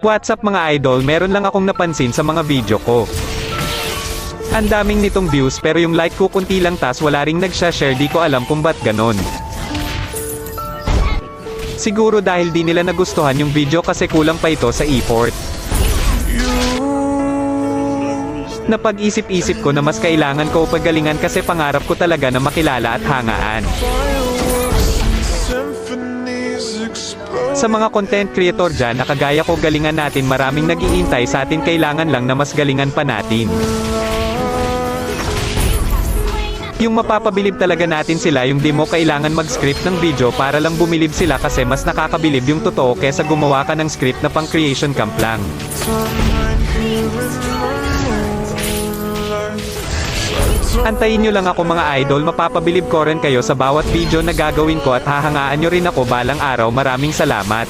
What's up mga idol, meron lang akong napansin sa mga video ko. Ang daming nitong views pero yung like ko kunti lang tas wala ring nagsha-share, di ko alam kung ba't ganon. Siguro dahil di nila nagustuhan yung video kasi kulang pa ito sa effort. Napag-isip-isip ko na mas kailangan ko pagalingan kasi pangarap ko talaga na makilala at hangaan. Sa mga content creator dyan na kagaya ko, galingan natin, maraming nag-iintay sa atin, kailangan lang na mas galingan pa natin. Yung mapapabilib talaga natin sila, yung di mo kailangan mag-script ng video para lang bumilib sila kasi mas nakakabilib yung totoo kesa gumawa ka ng script na pang creation camp lang. Antayin nyo lang ako mga idol, mapapabilib ko rin kayo sa bawat video na gagawin ko at hahangaan nyo rin ako balang araw. Maraming salamat.